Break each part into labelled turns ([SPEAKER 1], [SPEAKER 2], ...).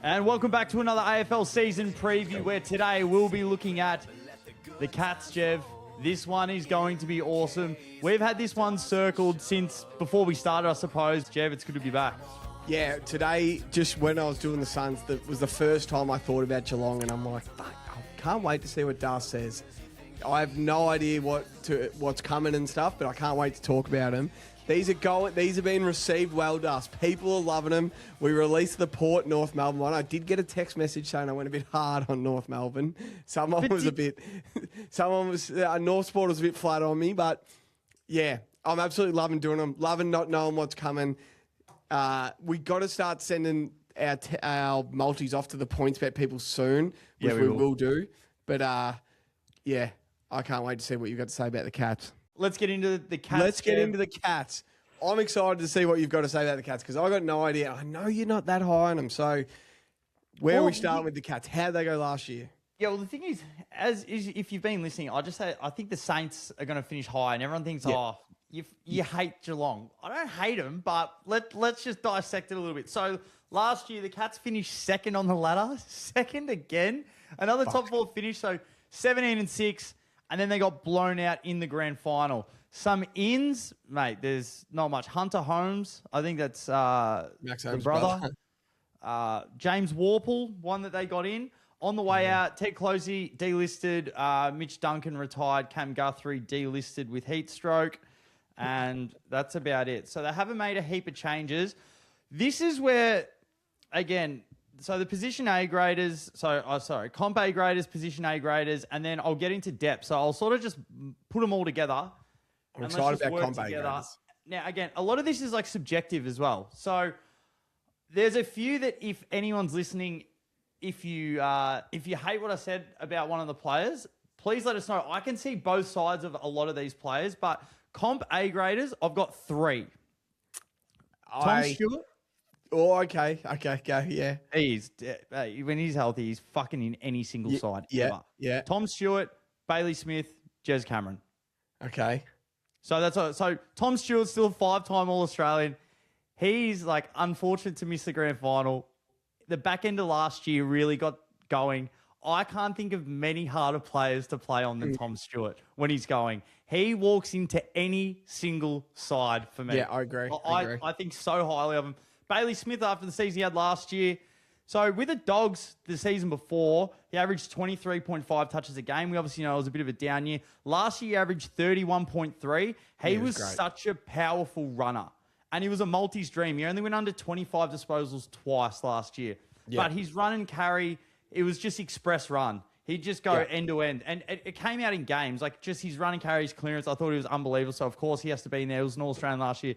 [SPEAKER 1] And welcome back to another AFL season preview where today we'll be looking at the Cats, Jev. This one is going to be awesome. We've had this one circled since before we started, I suppose. Jev, it's good to be back.
[SPEAKER 2] Yeah, today, just when I was doing the Suns, that was the first time I thought about Geelong, and I'm like, fuck, I can't wait to see what Das says. I have no idea what's coming and stuff, but I can't wait to talk about them. These are being received well, Das. People are loving them. We released the Port North Melbourne one. I did get a text message saying I went a bit hard on North Melbourne. North Sport was a bit flat on me, but yeah, I'm absolutely loving doing them. Loving not knowing what's coming. We got to start sending our multis off to the PointsBet people soon, which we will do. But yeah, I can't wait to see what you've got to say about the Cats.
[SPEAKER 1] Let's get into the Cats.
[SPEAKER 2] Let's get into the Cats. I'm excited to see what you've got to say about the Cats because I got no idea. I know you're not that high on them. So where are we starting with the Cats? How did they go last year?
[SPEAKER 1] Yeah, well, the thing is, if you've been listening, I think the Saints are going to finish high, and everyone thinks, you hate Geelong. I don't hate them, but let's just dissect it a little bit. So last year, the Cats finished second on the ladder, second again, another top four finish. So 17-6. And then they got blown out in the grand final. Some ins, mate, there's not much. Hunter Holmes, I think that's
[SPEAKER 2] Max Holmes'
[SPEAKER 1] brother. James Warple, one that they got in. On the way out, Ted Closey delisted. Mitch Duncan retired. Cam Guthrie delisted with heat stroke. And that's about it. So they haven't made a heap of changes. This is where, again... So the position A graders, comp A graders, position A graders, and then I'll get into depth. So I'll sort of just put them all together.
[SPEAKER 2] I'm excited about comp A graders.
[SPEAKER 1] Now, again, a lot of this is like subjective as well. So there's a few that if anyone's listening, if you hate what I said about one of the players, please let us know. I can see both sides of a lot of these players, but comp A graders, I've got three. Tom Stewart.
[SPEAKER 2] Oh, okay, go, yeah.
[SPEAKER 1] When he's healthy, he's fucking in any single side.
[SPEAKER 2] Yeah, yeah.
[SPEAKER 1] Tom Stewart, Bailey Smith, Jez Cameron.
[SPEAKER 2] Okay.
[SPEAKER 1] So that's all. So Tom Stewart's still a 5-time All-Australian. He's like unfortunate to miss the grand final. The back end of last year really got going. I can't think of many harder players to play on than Tom Stewart when he's going. He walks into any single side for me.
[SPEAKER 2] Yeah, I agree.
[SPEAKER 1] I think so highly of him. Bailey Smith, after the season he had last year. So with the Dogs the season before, he averaged 23.5 touches a game. We obviously know it was a bit of a down year. Last year, he averaged 31.3. He was such a powerful runner. And he was a multi's dream. He only went under 25 disposals twice last year. Yeah. But his run and carry, it was just express run. He'd just go end to end. And it came out in games. Like just his run and carry, his clearance, I thought he was unbelievable. So, of course, he has to be in there. He was an All-Australian last year.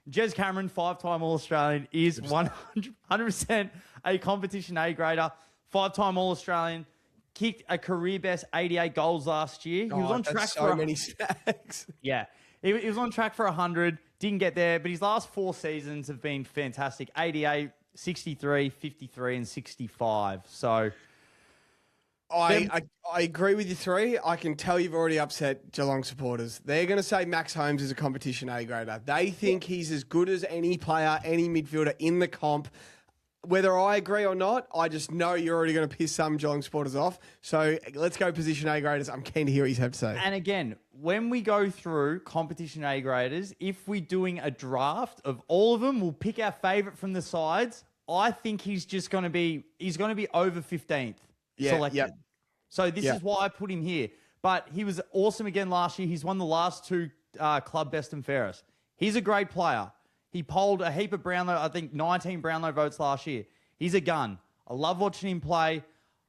[SPEAKER 1] Jez Cameron, 5-time All-Australian, is 100% a competition A grader. 5-time All-Australian, kicked a career best 88 goals last year. He was on track for
[SPEAKER 2] many stacks.
[SPEAKER 1] Yeah, he was on track for 100. Didn't get there, but his last 4 seasons have been fantastic. 88, 63, 53, and 65. So
[SPEAKER 2] I agree with you three. I can tell you've already upset Geelong supporters. They're going to say Max Holmes is a competition A grader. They think he's as good as any player, any midfielder in the comp. Whether I agree or not, I just know you're already going to piss some Geelong supporters off. So let's go position A graders. I'm keen to hear what you have to say.
[SPEAKER 1] And again, when we go through competition A graders, if we're doing a draft of all of them, we'll pick our favourite from the sides. I think he's going to be over 15th. Selected. Yep. So this is why I put him here. But he was awesome again last year. He's won the last 2 club best and fairest. He's a great player. He polled a heap of Brownlow, I think 19 Brownlow votes last year. He's a gun. I love watching him play.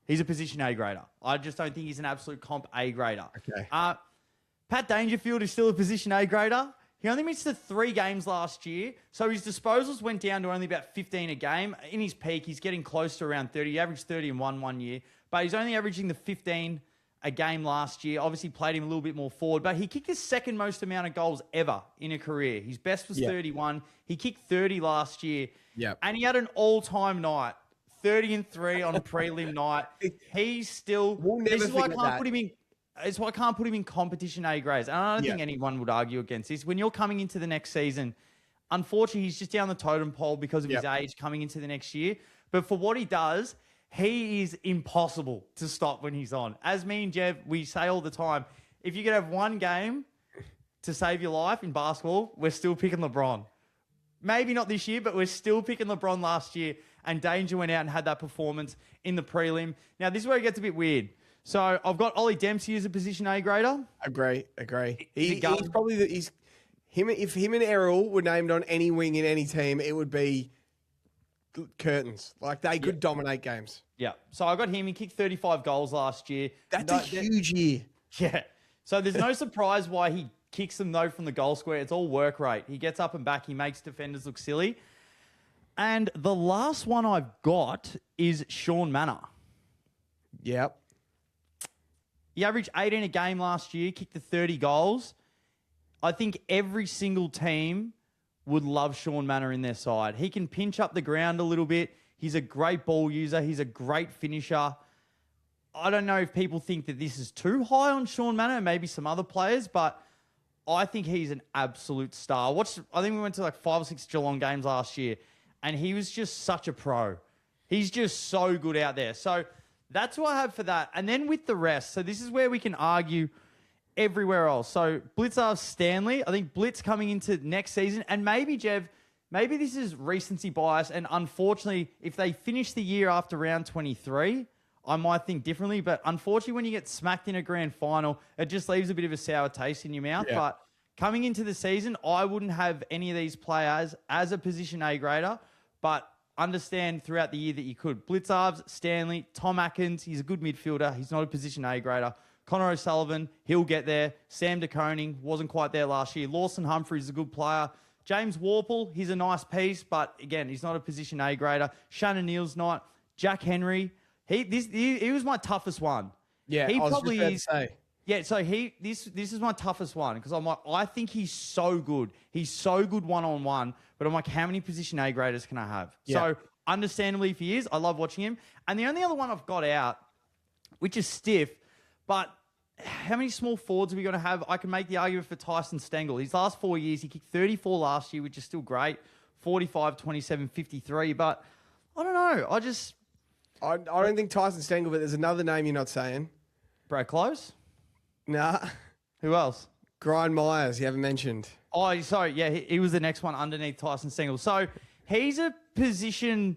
[SPEAKER 1] He's a position A grader. I just don't think he's an absolute comp A grader.
[SPEAKER 2] Okay.
[SPEAKER 1] Pat Dangerfield is still a position A grader. He only missed the 3 games last year, so his disposals went down to only about 15 a game. In his peak, he's getting close to around 30. He averaged 30 and one year, but he's only averaging the 15 a game last year. Obviously played him a little bit more forward, but he kicked his second most amount of goals ever in a career. His best was 31. He kicked 30 last year, and he had an all-time night, 30-3 on a prelim night. He's still... This is why I can't put him in... It's why I can't put him in competition A grades. And I don't think anyone would argue against this. When you're coming into the next season, unfortunately, he's just down the totem pole because of his age coming into the next year. But for what he does, he is impossible to stop when he's on. As me and Jev, we say all the time, if you could have one game to save your life in basketball, we're still picking LeBron. Maybe not this year, but we're still picking LeBron last year. And Danger went out and had that performance in the prelim. Now, this is where it gets a bit weird. So I've got Ollie Dempsey as a position A grader.
[SPEAKER 2] Agree. He's probably if him and Errol were named on any wing in any team, it would be curtains. Like they could dominate games.
[SPEAKER 1] Yeah. So I got him. He kicked 35 goals last year.
[SPEAKER 2] That's a huge year.
[SPEAKER 1] Yeah. So there's no surprise why he kicks them, though, from the goal square. It's all work rate. He gets up and back. He makes defenders look silly. And the last one I've got is Sean Manor.
[SPEAKER 2] Yep.
[SPEAKER 1] He averaged 18 a game last year, kicked the 30 goals. I think every single team would love Sean Manor in their side. He can pinch up the ground a little bit. He's a great ball user. He's a great finisher. I don't know if people think that this is too high on Sean Manor and maybe some other players, but I think he's an absolute star. I think we went to like 5 or 6 Geelong games last year, and he was just such a pro. He's just so good out there. So that's what I have for that. And then with the rest, so this is where we can argue everywhere else. So Blitzarv Stanley, I think Blitz coming into next season, and maybe, Jev, maybe this is recency bias, and unfortunately, if they finish the year after round 23, I might think differently. But unfortunately, when you get smacked in a grand final, it just leaves a bit of a sour taste in your mouth. Yeah. But coming into the season, I wouldn't have any of these players as a position A grader, but understand throughout the year that you could. Blitzarves, Stanley, Tom Atkins, he's a good midfielder. He's not a position A grader. Connor O'Sullivan, he'll get there. Sam DeConing, wasn't quite there last year. Lawson Humphries is a good player. James Warple, he's a nice piece, but again, he's not a position A grader. Shannon Neal's not. Jack Henry, he was my toughest one.
[SPEAKER 2] Yeah,
[SPEAKER 1] he
[SPEAKER 2] I was
[SPEAKER 1] probably
[SPEAKER 2] just about
[SPEAKER 1] is.
[SPEAKER 2] to say.
[SPEAKER 1] Yeah, so this is my toughest one because I'm like, I think he's so good. He's so good one-on-one, but I'm like, how many position A graders can I have?
[SPEAKER 2] Yeah.
[SPEAKER 1] So understandably, if he is, I love watching him. And the only other one I've got out, which is stiff, but how many small forwards are we going to have? I can make the argument for Tyson Stengel. His last 4 years, he kicked 34 last year, which is still great. 45, 27, 53. But I don't know.
[SPEAKER 2] I don't think Tyson Stengel, but there's another name you're not saying.
[SPEAKER 1] Brad Close?
[SPEAKER 2] Nah.
[SPEAKER 1] Who else?
[SPEAKER 2] Grind Myers, you haven't mentioned.
[SPEAKER 1] Oh, sorry. Yeah, he was the next one underneath Tyson Stengel. So he's a position...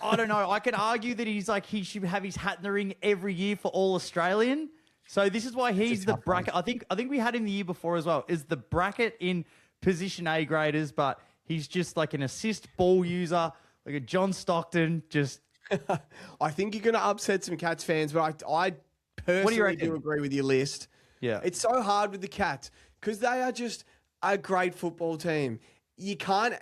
[SPEAKER 1] I don't know. I can argue that he should have his hat in the ring every year for All Australian. So this is why he's the bracket. I think we had him the year before as well. Is the bracket in position A graders, but he's just like an assist ball user, like a John Stockton. Just
[SPEAKER 2] I think you're going to upset some Cats fans, but I personally do agree with your list.
[SPEAKER 1] Yeah,
[SPEAKER 2] it's so hard with the Cats because they are just a great football team. You can't.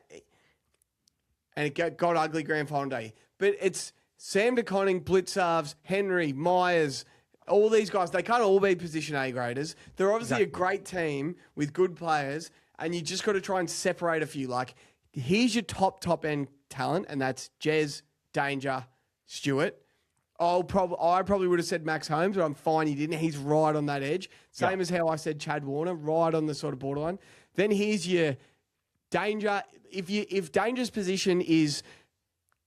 [SPEAKER 2] And it got ugly grand final day. But it's Sam DeConning, Blitzarves, Henry, Myers, all these guys. They can't all be position A graders. They're obviously a great team with good players, and you just got to try and separate a few. Like, here's your top end talent, and that's Jez, Danger, Stewart. I probably would have said Max Holmes, but I'm fine he didn't. He's right on that edge. Same as how I said Chad Warner, right on the sort of borderline. Then here's your Danger. If Danger's position is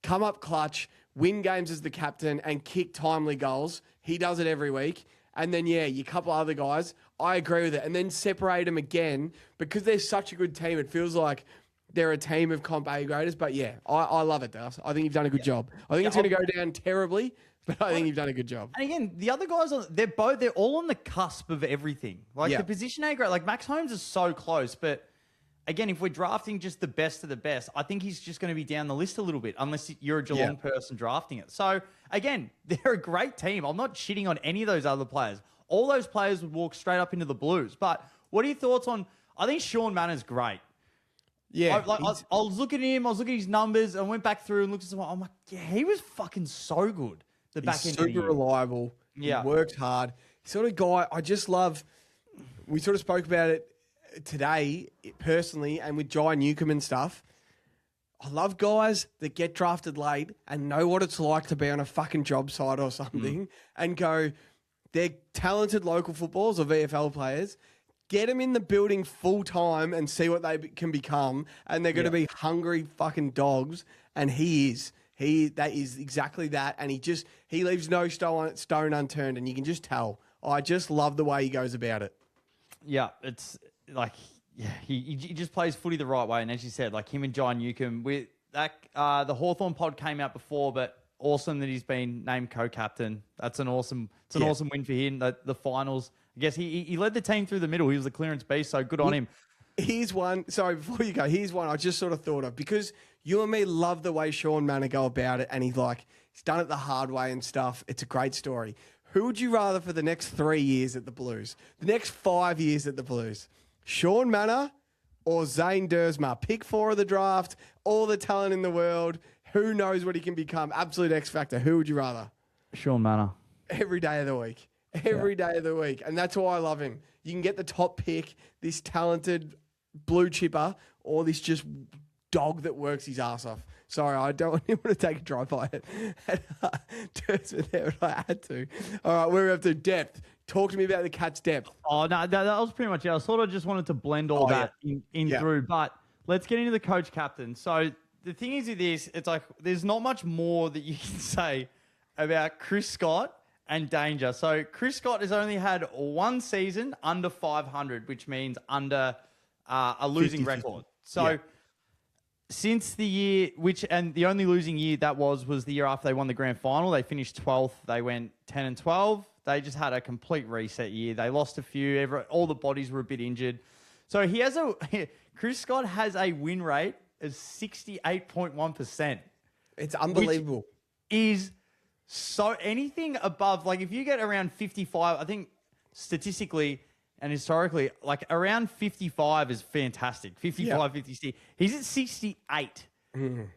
[SPEAKER 2] come up clutch, win games as the captain, and kick timely goals, he does it every week. And then, you couple other guys, I agree with it. And then separate them again because they're such a good team. It feels like they're a team of comp A graders. But I love it, Das. I think you've done a good job. I think it's going to go down terribly, but I think you've done a good job.
[SPEAKER 1] And again, the other guys, they're all on the cusp of everything. Like the position A grade, like Max Holmes is so close, but again, if we're drafting just the best of the best, I think he's just going to be down the list a little bit unless you're a Geelong person drafting it. So, again, they're a great team. I'm not shitting on any of those other players. All those players would walk straight up into the Blues. But what are your thoughts on... I think Sean Manor's great.
[SPEAKER 2] Yeah.
[SPEAKER 1] I was looking at him. I was looking at his numbers. I went back through and looked at someone. I'm like, he was fucking so good. The back end of the year.
[SPEAKER 2] Super reliable.
[SPEAKER 1] Yeah.
[SPEAKER 2] He worked hard. Sort of guy I just love... We sort of spoke about it today, personally, and with Jai Newcomb and stuff, I love guys that get drafted late and know what it's like to be on a fucking job site or something and go, they're talented local footballers or VFL players, get them in the building full time and see what they can become, and they're going to be hungry fucking dogs, and he is. That is exactly that, and he leaves no stone unturned, and you can just tell. I just love the way he goes about it.
[SPEAKER 1] Yeah, it's like he just plays footy the right way, and as you said, like him and John Newcomb with that the Hawthorn pod came out before, but awesome that he's been named co-captain. That's an awesome win for him. The finals, I guess he led the team through the middle. He was the clearance beast, so good on him.
[SPEAKER 2] Here's one. Sorry, before you go, here's one I just sort of thought of because you and me love the way Sean Manor go about it, and he's done it the hard way and stuff. It's a great story. Who would you rather for the next 3 years at the Blues? The next 5 years at the Blues? Sean Manor or Zane Dersma? Pick 4 of the draft, all the talent in the world. Who knows what he can become? Absolute X factor. Who would you rather?
[SPEAKER 1] Sean Manor.
[SPEAKER 2] Every day of the week. Every day of the week. And that's why I love him. You can get the top pick, this talented blue chipper, or this just dog that works his ass off. Sorry, I don't want to take a drive by it. There, but I had to. All right, we're up to depth. Talk to me about the Cats' depth.
[SPEAKER 1] Oh, no, that was pretty much it. I sort of just wanted to blend all that in through, but let's get into the coach captain. So the thing is with this, it's like there's not much more that you can say about Chris Scott and Danger. So Chris Scott has only had one season under 500, which means under a losing
[SPEAKER 2] 50-50.
[SPEAKER 1] record. So since the year, and the only losing year that was the year after they won the grand final. They finished 12th. They went 10-12. They just had a complete reset year. They lost a few. All the bodies were a bit injured. So Chris Scott has a win rate of 68.1%.
[SPEAKER 2] It's unbelievable.
[SPEAKER 1] Is so anything above, like if you get around 55, I think statistically and historically, like around 55 is fantastic. 55, 56. He's at 68.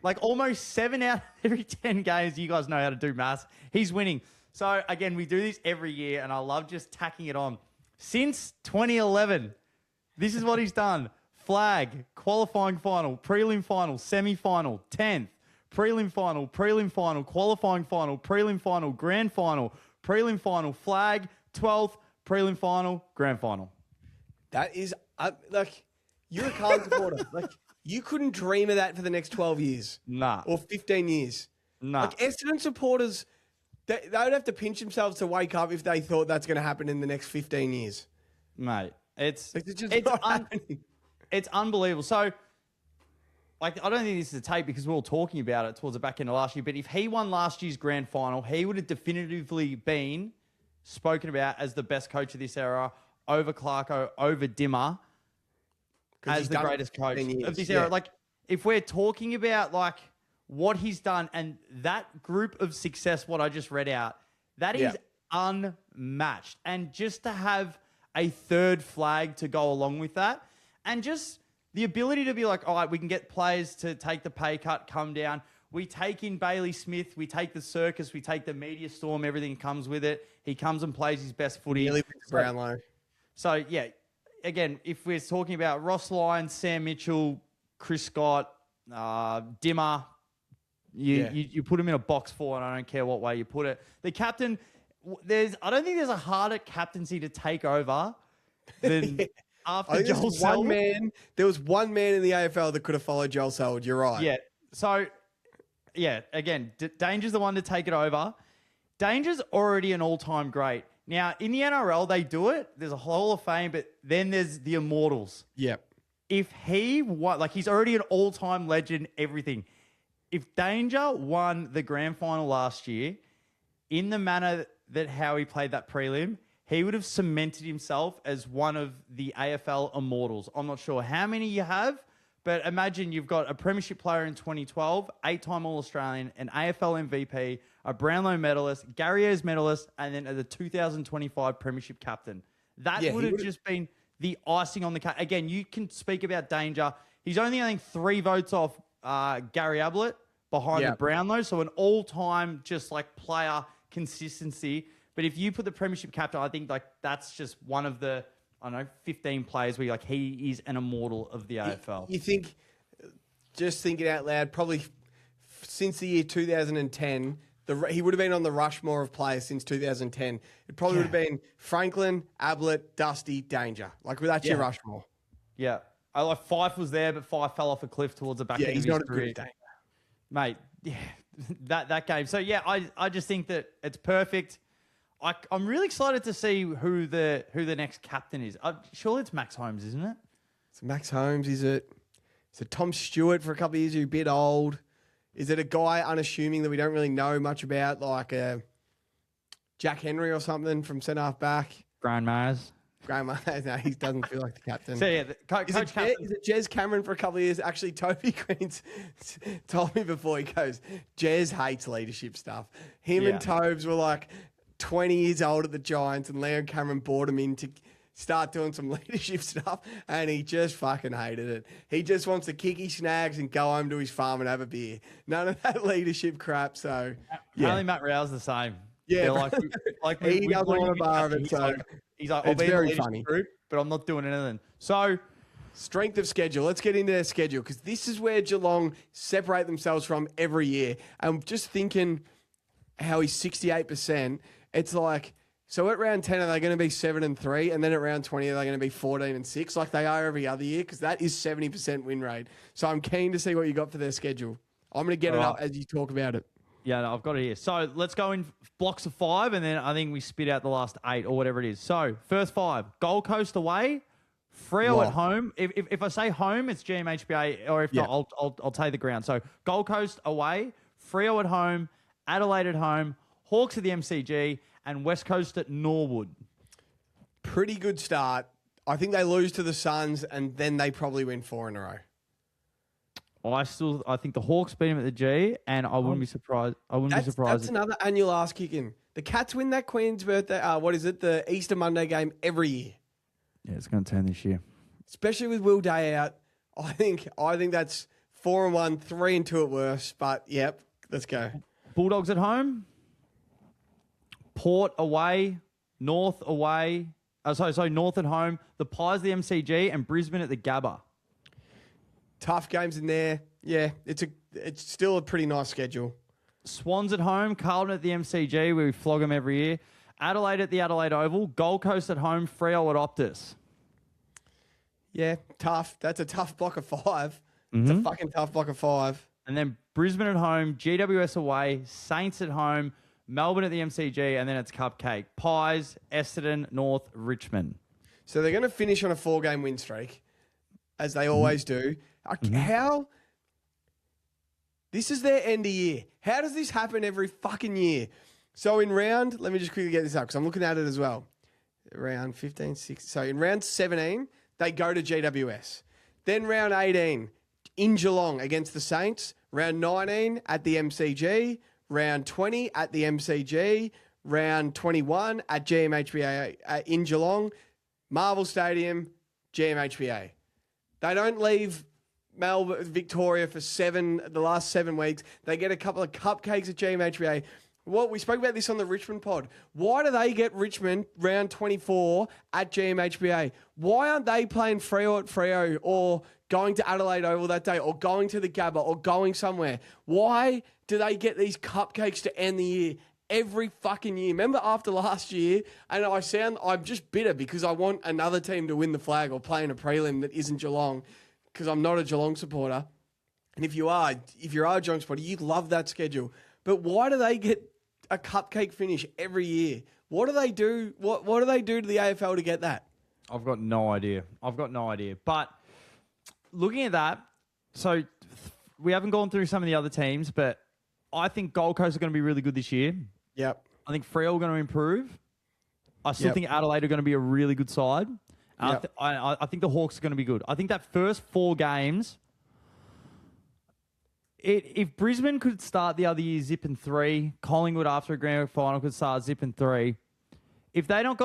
[SPEAKER 1] Like almost 7 out of every 10 games. You guys know how to do maths. He's winning. So again, we do this every year and I love just tacking it on. Since 2011, this is what he's done. Flag, qualifying final, prelim final, semi-final, 10th, prelim final, qualifying final, prelim final, grand final, prelim final, flag, 12th, prelim final, grand final.
[SPEAKER 2] That is, you're a Carlton supporter. You couldn't dream of that for the next 12 years.
[SPEAKER 1] Nah.
[SPEAKER 2] Or 15 years.
[SPEAKER 1] Nah.
[SPEAKER 2] Essendon supporters, they would have to pinch themselves to wake up if they thought that's going to happen in the next 15 years.
[SPEAKER 1] Mate, it's
[SPEAKER 2] not happening.
[SPEAKER 1] It's unbelievable. So, I don't think this is a tape because we were all talking about it towards the back end of last year, but if he won last year's grand final, he would have definitively been spoken about as the best coach of this era, over Clarko, over Dimmer, as the greatest coach of this era. Like, if we're talking about, what he's done and that group of success, what I just read out, that is unmatched. And just to have a third flag to go along with that, and just the ability to be like, all right, we can get players to take the pay cut, come down. We take in Bailey Smith. We take the circus. We take the media storm. Everything comes with it. He comes and plays his best footy.
[SPEAKER 2] Brownlow.
[SPEAKER 1] So, again, if we're talking about Ross Lyons, Sam Mitchell, Chris Scott, Dimmer, you put him in a box 4, and I don't care what way you put it. The captain, I don't think there's a harder captaincy to take over than... After Joel Selwood.
[SPEAKER 2] There was one man in the AFL that could have followed Joel Selwood. You're right.
[SPEAKER 1] Yeah. So, again, Danger's the one to take it over. Danger's already an all-time great. Now, in the NRL, they do it. There's a Hall of Fame, but then there's the Immortals.
[SPEAKER 2] Yep.
[SPEAKER 1] If he won, he's already an all-time legend, everything. If Danger won the grand final last year in the manner that how he played that prelim, he would have cemented himself as one of the AFL Immortals. I'm not sure how many you have, but imagine you've got a premiership player in 2012, 8-time All-Australian, an AFL MVP, a Brownlow medalist, Gary Ayres medalist, and then the 2025 premiership captain. That would have just been the icing on the cake. Again, you can speak about Danger. He's only, I think, 3 votes off Gary Ablett behind the Brownlow, so an all-time just player consistency. But if you put the premiership captain, I think that's just one of the, 15 players where he is an immortal of the AFL.
[SPEAKER 2] You think, just thinking out loud, probably since the year 2010, he would have been on the Rushmore of players since 2010. It probably would have been Franklin, Ablett, Dusty, Danger. That's your Rushmore.
[SPEAKER 1] Yeah. Fife was there, but Fife fell off a cliff towards the back end of his career.
[SPEAKER 2] He's not as good as Danger.
[SPEAKER 1] Mate, that game. So yeah, I just think that it's perfect. I'm really excited to see who the next captain is. Surely it's Max Holmes, isn't it?
[SPEAKER 2] It's Max Holmes, is it? Is it Tom Stewart for a couple of years? Who's a bit old? Is it a guy unassuming that we don't really know much about, like Jack Henry or something from centre half back?
[SPEAKER 1] Graham Myers.
[SPEAKER 2] No, he doesn't feel like the captain.
[SPEAKER 1] So yeah,
[SPEAKER 2] Is it Jez Cameron for a couple of years? Actually, Toby Queen's told me before, he goes, Jez hates leadership stuff. Him and Tobes were like 20 years old at the Giants, and Leon Cameron brought him in to start doing some leadership stuff, and he just fucking hated it. He just wants to kick his snags and go home to his farm and have a beer. None of that leadership crap. So
[SPEAKER 1] apparently Matt Rowe's the same.
[SPEAKER 2] Yeah,
[SPEAKER 1] he
[SPEAKER 2] doesn't want a bar of it. So
[SPEAKER 1] he's like, I'll
[SPEAKER 2] it's
[SPEAKER 1] be in the
[SPEAKER 2] very
[SPEAKER 1] leadership
[SPEAKER 2] funny
[SPEAKER 1] group, but I'm not doing anything. So
[SPEAKER 2] strength of schedule. Let's get into their schedule, because this is where Geelong separate themselves from every year. And just thinking how he's 68%, it's like, so at round 10, are they going to be 7-3? And then at round 20, are they going to be 14-6 like they are every other year? Because that is 70% win rate. So I'm keen to see what you got for their schedule. I'm going to get it up as you talk about it.
[SPEAKER 1] Yeah, no, I've got it here. So let's go in blocks of 5, and then I think we spit out the last 8 or whatever it is. So first 5, Gold Coast away, Freo at home. If I say home, it's GMHBA, or if not, I'll take the ground. So Gold Coast away, Freo at home, Adelaide at home, Hawks at the MCG, and West Coast at Norwood.
[SPEAKER 2] Pretty good start. I think they lose to the Suns, and then they probably win 4 in a row.
[SPEAKER 1] I think the Hawks beat him at the G, and I wouldn't be surprised.
[SPEAKER 2] That's another annual ass kicking. The Cats win that Queen's birthday. The Easter Monday game every year.
[SPEAKER 1] Yeah, it's going to turn this year,
[SPEAKER 2] especially with Will Day out. I think that's 4-1, 3-2 at worst. But yep, let's go.
[SPEAKER 1] Bulldogs at home, Port away, North away. North at home, the Pies the MCG, and Brisbane at the Gabba.
[SPEAKER 2] Tough games in there. Yeah, it's still a pretty nice schedule.
[SPEAKER 1] Swans at home, Carlton at the MCG, where we flog them every year. Adelaide at the Adelaide Oval, Gold Coast at home, Freo at Optus.
[SPEAKER 2] Yeah, tough. That's a tough block of 5. It's a fucking tough block of 5.
[SPEAKER 1] And then Brisbane at home, GWS away, Saints at home, Melbourne at the MCG, and then it's Cupcake. Pies, Essendon, North, Richmond.
[SPEAKER 2] So they're going to finish on a 4-game win streak, as they always do. How? This is their end of year. How does this happen every fucking year? So let me just quickly get this up because I'm looking at it as well. Round 15, 16. So in round 17, they go to GWS. Then round 18, in Geelong against the Saints. Round 19 at the MCG. Round 20 at the MCG. Round 21 at GMHBA in Geelong. Marvel Stadium, GMHBA. They don't leave Melbourne, Victoria for the last 7 weeks. They get a couple of cupcakes at GMHBA. We spoke about this on the Richmond pod. Why do they get Richmond round 24 at GMHBA? Why aren't they playing Freo at Freo, or going to Adelaide Oval that day, or going to the Gabba, or going somewhere? Why do they get these cupcakes to end the year every fucking year? Remember after last year, and I'm just bitter because I want another team to win the flag or play in a prelim that isn't Geelong, because I'm not a Geelong supporter. And if you're a Geelong supporter, you love that schedule. But why do they get a cupcake finish every year? What do they do? What do they do to the AFL to get that?
[SPEAKER 1] I've got no idea. But looking at that, so we haven't gone through some of the other teams, but I think Gold Coast are going to be really good this year.
[SPEAKER 2] Yep.
[SPEAKER 1] I think Freo are going to improve. I still think Adelaide are going to be a really good side. Yep. I think the Hawks are going to be good. I think that first 4 games, if Brisbane could start the other year zipping 3, Collingwood after a grand final could start zipping 3. If they don't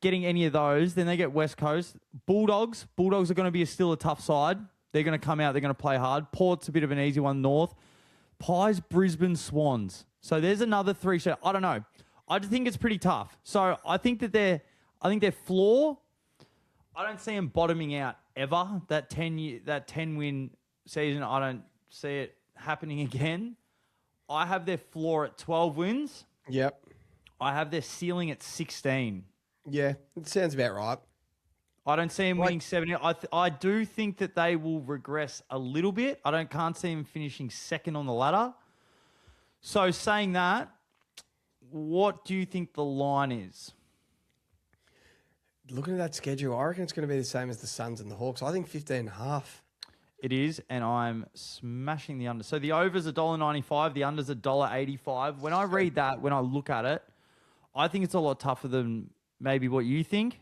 [SPEAKER 1] getting any of those, then they get West Coast. Bulldogs are going to be still a tough side. They're going to come out. They're going to play hard. Port's a bit of an easy one. North. Pies, Brisbane, Swans. So there's another 3 show. I don't know. I just think it's pretty tough. So I think their floor, I don't see them bottoming out ever. That 10 win season, I don't see it happening again. I have their floor at 12 wins.
[SPEAKER 2] Yep.
[SPEAKER 1] I have their ceiling at 16.
[SPEAKER 2] Yeah, it sounds about right.
[SPEAKER 1] I don't see them winning 70. I do think that they will regress a little bit. Can't see them finishing second on the ladder. So saying that, what do you think the line is?
[SPEAKER 2] Looking at that schedule, I reckon it's going to be the same as the Suns and the Hawks. I think 15.5.
[SPEAKER 1] It is, and I'm smashing the under. So the over's $1.95, the under's $1.85. When I read that, when I look at it, I think it's a lot tougher than maybe what you think.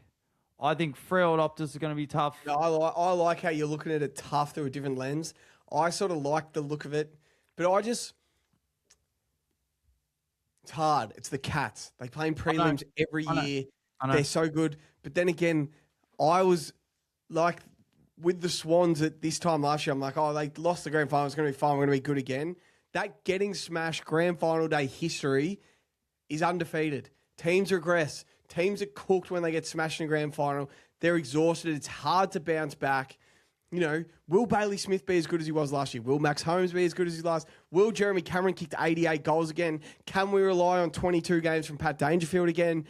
[SPEAKER 1] I think Freo and Optus are going to be tough.
[SPEAKER 2] No, I like how you're looking at it tough through a different lens. I sort of like the look of it, but it's hard. It's the Cats. They play in prelims every year. They're so good. But then again, I was like with the Swans at this time last year, I'm like, oh, they lost the grand final. It's going to be fine. We're going to be good again. That getting smashed grand final day history is undefeated. Teams regress. Teams are cooked when they get smashed in a grand final. They're exhausted. It's hard to bounce back. You know, will Bailey Smith be as good as he was last year? Will Max Holmes be as good as he last? Will Jeremy Cameron kick 88 goals again? Can we rely on 22 games from Pat Dangerfield again?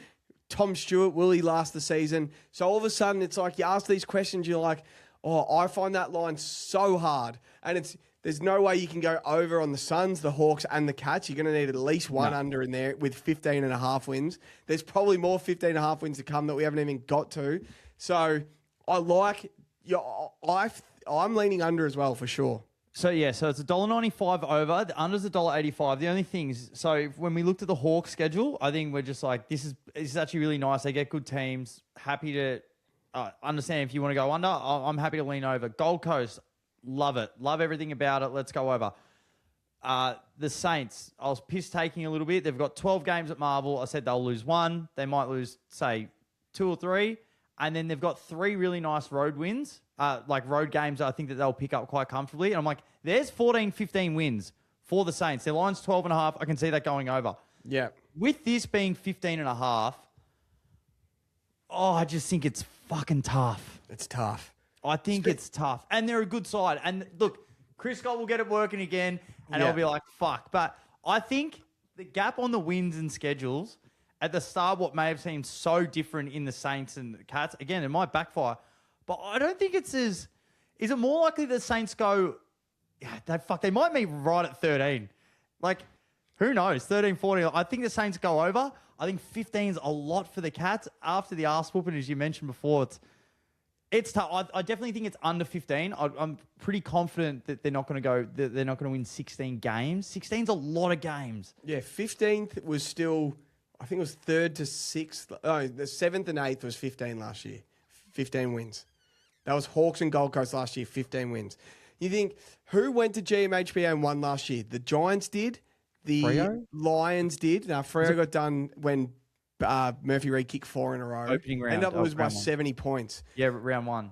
[SPEAKER 2] Tom Stewart, will he last the season? So all of a sudden, it's like you ask these questions, you're like, oh, I find that line so hard. And there's no way you can go over on the Suns, the Hawks, and the Cats. You're going to need at least one under in there with 15.5 wins. There's probably more 15.5 wins to come that we haven't even got to. So I'm leaning under as well, for sure.
[SPEAKER 1] So, it's $1.95 over. The under's $1.85. The only thing is, so when we looked at the Hawks schedule, I think we're just like, this is actually really nice. They get good teams. Happy to understand if you want to go under. I'm happy to lean over. Gold Coast, love it. Love everything about it. Let's go over. The Saints, I was piss-taking a little bit. They've got 12 games at Marvel. I said they'll lose one. They might lose, say, 2 or 3. And then they've got 3 really nice road wins, like road games I think that they'll pick up quite comfortably. And I'm like, there's 14, 15 wins for the Saints. Their line's 12.5. I can see that going over.
[SPEAKER 2] Yeah.
[SPEAKER 1] With this being 15.5, I just think it's fucking tough.
[SPEAKER 2] It's tough.
[SPEAKER 1] I think it's tough. And they're a good side. And look, Chris Scott will get it working again, and I'll be like, fuck. But I think the gap on the wins and schedules at the start, what may have seemed so different in the Saints and the Cats, again, it might backfire. But I don't think it's as... Is it more likely the Saints go... They might be right at 13. Like, who knows? 13, 14. I think the Saints go over. I think 15 is a lot for the Cats. After the arse whooping, as you mentioned before, it's tough. I definitely think it's under 15. I'm pretty confident that they're not going to go... They're not going to win 16 games. 16's a lot of games.
[SPEAKER 2] Yeah, 15th was still... I think it was 3rd to 6th. Oh, the 7th and 8th was 15 last year. 15 wins. That was Hawks and Gold Coast last year, 15 wins. You think, who went to GMHBA and won last year? The Giants did. The
[SPEAKER 1] Freo?
[SPEAKER 2] Lions did. Now, Freo got done when Murphy Reid kicked 4 in a row.
[SPEAKER 1] Opening round.
[SPEAKER 2] Ended up losing by 70 points.
[SPEAKER 1] Yeah, round 1.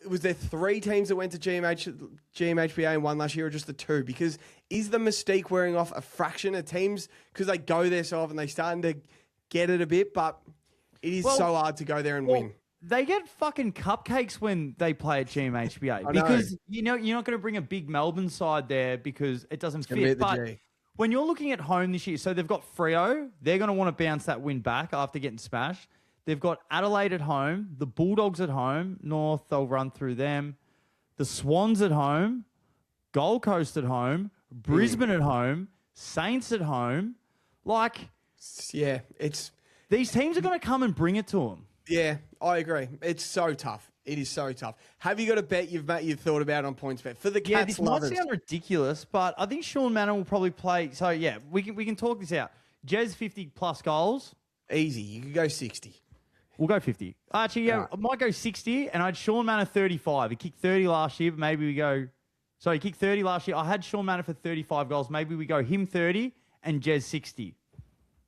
[SPEAKER 2] Was there 3 teams that went to GMHBA and won last year, or just the 2? Because is the mystique wearing off a fraction of teams because they go there so often, they starting to get it a bit, but it is so hard to go there and win.
[SPEAKER 1] They get fucking cupcakes when they play at GMHBA because you're not going to bring a big Melbourne side there because it doesn't fit. But when you're looking at home this year, so they've got Freo, they're going to want to bounce that win back after getting smashed. They've got Adelaide at home, the Bulldogs at home, North, they'll run through them. The Swans at home, Gold Coast at home, Brisbane at home, Saints at home. These teams are going to come and bring it to them.
[SPEAKER 2] Yeah, I agree. It's so tough. It is so tough. Have you got a bet you've thought about on PointsBet for the Cats lovers?
[SPEAKER 1] This might sound ridiculous, but I think Sean Manor will probably play. So yeah, we can talk this out. Jez 50 plus goals.
[SPEAKER 2] Easy. You could go 60.
[SPEAKER 1] We'll go 50. Actually, I might go 60, and I had Sean Manor 35. He kicked 30 last year, but maybe we go... So he kicked 30 last year. I had Sean Manor for 35 goals. Maybe we go him 30 and Jez 60.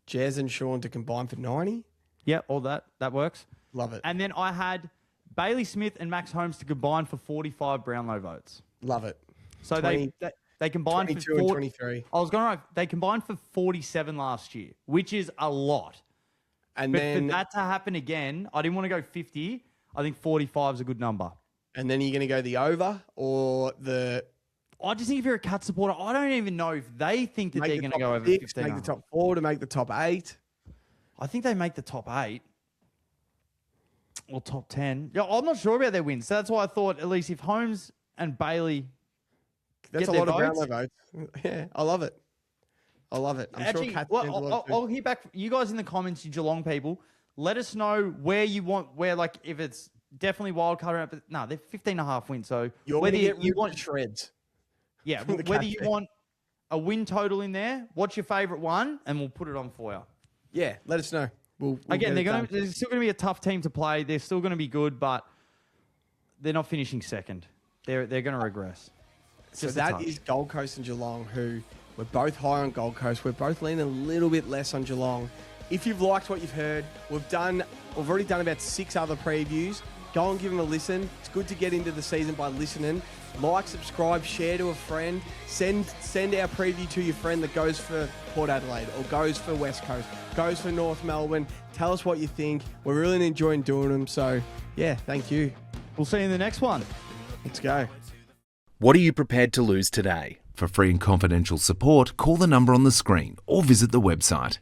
[SPEAKER 2] Jez and Sean to combine for 90?
[SPEAKER 1] Yeah, all that. That works.
[SPEAKER 2] Love it.
[SPEAKER 1] And then I had Bailey Smith and Max Holmes to combine for 45 Brownlow votes.
[SPEAKER 2] Love it.
[SPEAKER 1] So 20, they combined
[SPEAKER 2] 22
[SPEAKER 1] for...
[SPEAKER 2] and 23.
[SPEAKER 1] I was going to write... They combined for 47 last year, which is a lot.
[SPEAKER 2] And
[SPEAKER 1] but
[SPEAKER 2] then,
[SPEAKER 1] for that to happen again, I didn't want to go 50. I think 45 is a good number.
[SPEAKER 2] And then you're going to go the over or the...
[SPEAKER 1] I just think if you're a Cat supporter, I don't even know if they think that they're going to go over 15.
[SPEAKER 2] Make the top 4 to make the top 8.
[SPEAKER 1] I think they make the top 8 or top 10. Yeah, I'm not sure about their wins. So that's why I thought at least if Holmes and Bailey
[SPEAKER 2] That's a lot of Brownlow votes. Yeah, I love it. I love it. I'm
[SPEAKER 1] Actually,
[SPEAKER 2] sure Cats
[SPEAKER 1] well,
[SPEAKER 2] fans will too.
[SPEAKER 1] I'll hear back. You guys in the comments, you Geelong people, let us know where you want, like, if it's definitely wild card round, but no, they're 15.5 wins. So
[SPEAKER 2] You're
[SPEAKER 1] whether
[SPEAKER 2] going to get
[SPEAKER 1] you
[SPEAKER 2] ripped
[SPEAKER 1] want,
[SPEAKER 2] to shreds.
[SPEAKER 1] yeah,
[SPEAKER 2] from the
[SPEAKER 1] whether
[SPEAKER 2] Cats
[SPEAKER 1] you
[SPEAKER 2] fan.
[SPEAKER 1] want a win total in there, what's your favourite one, and we'll put it on for you.
[SPEAKER 2] Yeah, let us know. We'll
[SPEAKER 1] Again,
[SPEAKER 2] get it done.
[SPEAKER 1] they're still going to be a tough team to play. They're still going to be good, but they're not finishing second. They're going to regress.
[SPEAKER 2] So
[SPEAKER 1] Just a
[SPEAKER 2] that
[SPEAKER 1] touch.
[SPEAKER 2] is Gold Coast and Geelong, who we're both high on Gold Coast. We're both leaning a little bit less on Geelong. If you've liked what you've heard, we've already done about 6 other previews. Go and give them a listen. It's good to get into the season by listening. Like, subscribe, share to a friend. Send our preview to your friend that goes for Port Adelaide or goes for West Coast, goes for North Melbourne. Tell us what you think. We're really enjoying doing them. So, yeah, thank you.
[SPEAKER 1] We'll see you in the next one.
[SPEAKER 2] Let's go.
[SPEAKER 3] What are you prepared to lose today? For free and confidential support, call the number on the screen or visit the website.